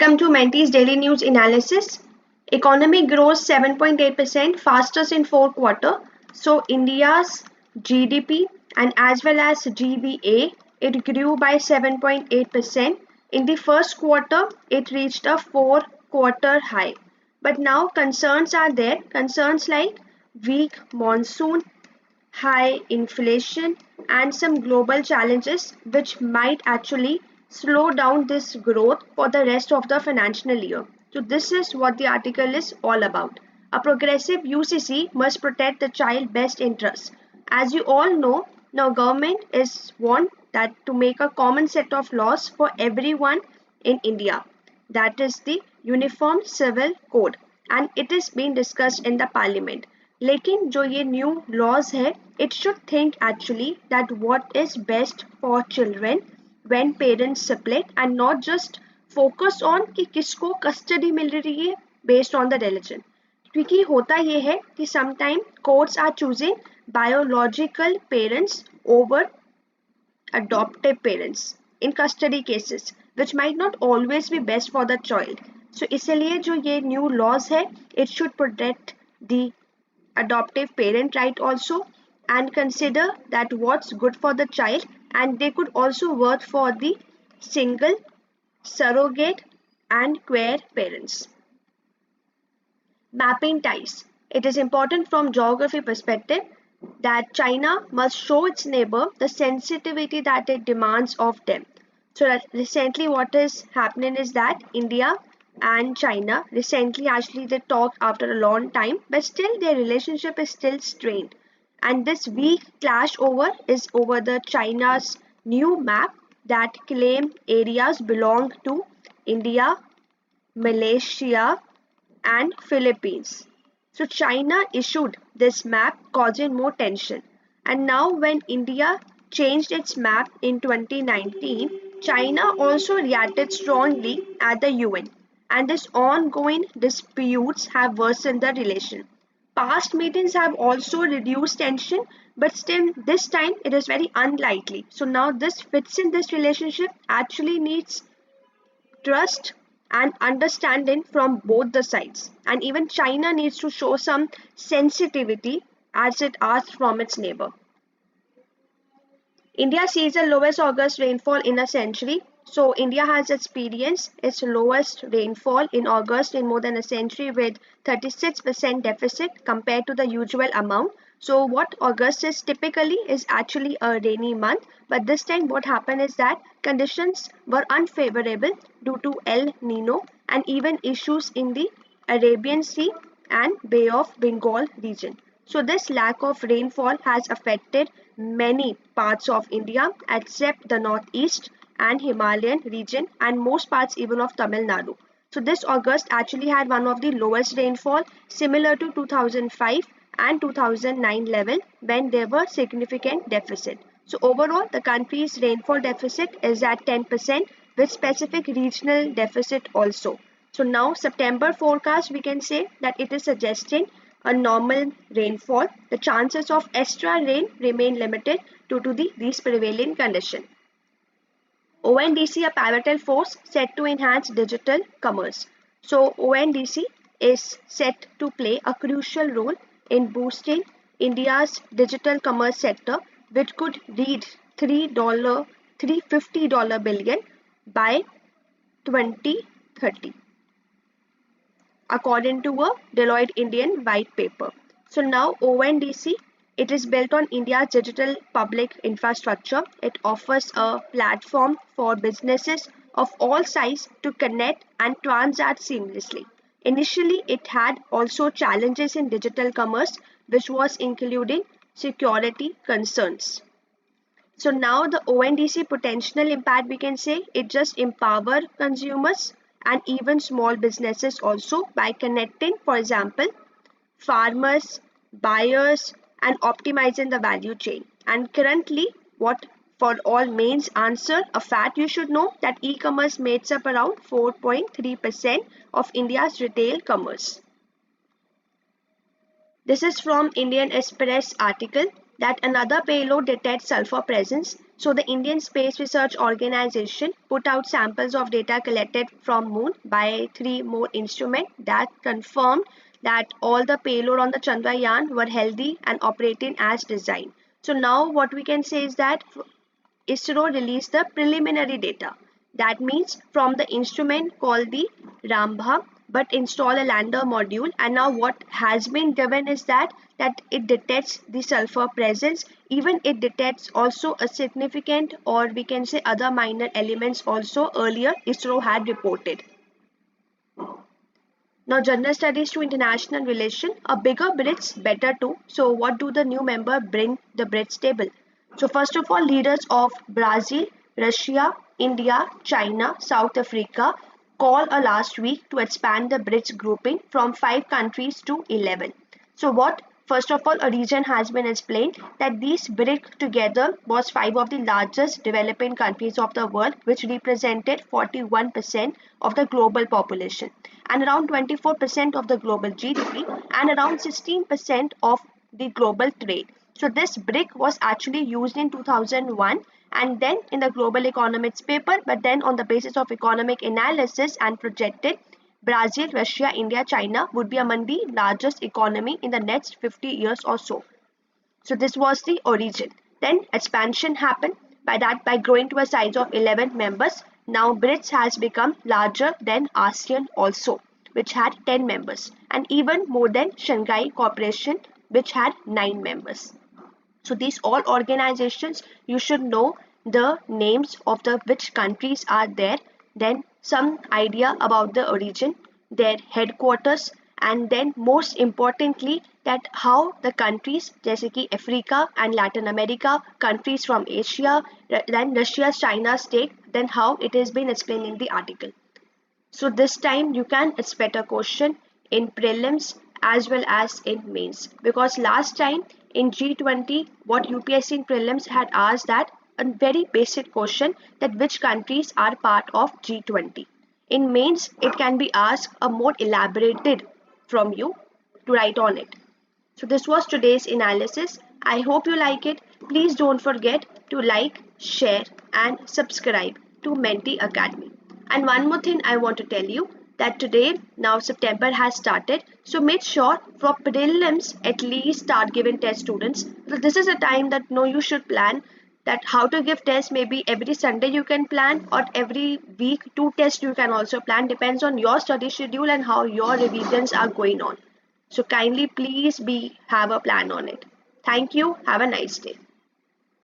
Welcome to Mentee's daily news analysis. Economy grows 7.8% fastest in fourth quarter. So India's GDP and as well as GVA, it grew by 7.8%. In the first quarter, it reached a four-quarter high. But now concerns are there. Concerns like weak monsoon, high inflation, and some global challenges which might actually slow down this growth for the rest of the financial year. So this is what the article is all about. A progressive UCC must protect the child best interests. As you all know, now government is want that to make a common set of laws for everyone in India. That is the Uniform Civil Code, and it is being discussed in the parliament. लेकिन जो ये new laws है it should think actually that what is best for children when parents split and not just focus on कि किसको custody मिल रही है based on the religion. क्योंकि होता ये है कि sometime courts are choosing biological parents over adoptive parents in custody cases which might not always be best for the child. So इसलिए जो ये new laws है it should protect the adoptive parent right also and consider that what's good for the child, and they could also work for the single, surrogate and queer parents. Mapping ties. It is important from geography perspective that China must show its neighbor the sensitivity that it demands of them. So recently what is happening is that India and China recently actually they talked after a long time, but still their relationship is still strained. And this weak clash is over the China's new map that claim areas belong to India, Malaysia and Philippines. So China issued this map causing more tension. And now when India changed its map in 2019, China also reacted strongly at the UN, and this ongoing disputes have worsened the relation. Past meetings have also reduced tension, but still this time it is very unlikely. So now this fits in this relationship actually needs trust and understanding from both the sides. And even China needs to show some sensitivity as it asks from its neighbor. India sees the lowest August rainfall in a century. So India has experienced its lowest rainfall in August in more than a century with 36% deficit compared to the usual amount. So what August is typically is actually a rainy month, but this time what happened is that conditions were unfavorable due to El Nino and even issues in the Arabian Sea and Bay of Bengal region. So this lack of rainfall has affected many parts of India except the northeast and Himalayan region and most parts even of Tamil Nadu. So this August actually had one of the lowest rainfall similar to 2005 and 2009 level when there were significant deficit. So overall the country's rainfall deficit is at 10% with specific regional deficit also. So now September forecast we can say that it is suggesting a normal rainfall. The chances of extra rain remain limited due to these prevailing conditions. ONDC, a pivotal force set to enhance digital commerce. So ONDC is set to play a crucial role in boosting India's digital commerce sector, which could reach $350 billion by 2030, according to a Deloitte Indian white paper. So now ONDC, it is built on India's digital public infrastructure. It offers a platform for businesses of all sizes to connect and transact seamlessly. Initially, it had also challenges in digital commerce, which was including security concerns. So now the ONDC potential impact we can say it just empower consumers and even small businesses also by connecting, for example, farmers, buyers and optimizing the value chain. And currently what for all means answer a fact you should know that e-commerce makes up around 4.3% of India's retail commerce. This is from Indian Express article that another payload detects sulfur presence. So the Indian Space Research Organization put out samples of data collected from Moon by 3 more instruments that confirmed that all the payload on the Chandrayaan were healthy and operating as designed. So now what we can say is that ISRO released the preliminary data. That means from the instrument called the Rambha, but install a lander module. And now what has been given is that it detects the sulfur presence. Even it detects also a significant, or we can say other minor elements also earlier ISRO had reported. Now, general studies to international relation, a bigger bridge, better too. So, what do the new member bring the bridge table? So, first of all, leaders of Brazil, Russia, India, China, South Africa call a last week to expand the bridge grouping from 5 countries to 11. So, what? First of all, a region has been explained that these BRIC together was 5 of the largest developing countries of the world, which represented 41% of the global population and around 24% of the global GDP and around 16% of the global trade. So this BRIC was actually used in 2001 and then in the global economics paper, but then on the basis of economic analysis and projected Brazil, Russia, India, China would be among the largest economy in the next 50 years or so. So this was the origin. Then expansion happened by growing to a size of 11 members. Now BRICS has become larger than ASEAN also, which had 10 members, and even more than Shanghai Cooperation, which had 9 members. So these all organizations, you should know the names of the which countries are there, then some idea about the origin, their headquarters, and then most importantly that how the countries जैसे कि Africa and Latin America, countries from Asia, then Russia, China state, then how it has been explained in the article. So this time you can expect a question in prelims as well as in mains, because last time in G20 what UPSC in prelims had asked that a very basic question that which countries are part of G20. In mains it can be asked a more elaborated from you to write on it. So this was today's analysis. I hope you like it. Please don't forget to like, share and subscribe to Mentee Academy. And one more thing I want to tell you that today now September has started. So make sure for prelims at least start giving test students. So this is a time that you should plan that how to give tests. Maybe every Sunday you can plan, or every week 2 tests you can also plan. Depends on your study schedule and how your revisions are going on. So kindly please have a plan on it. Thank you. Have a nice day.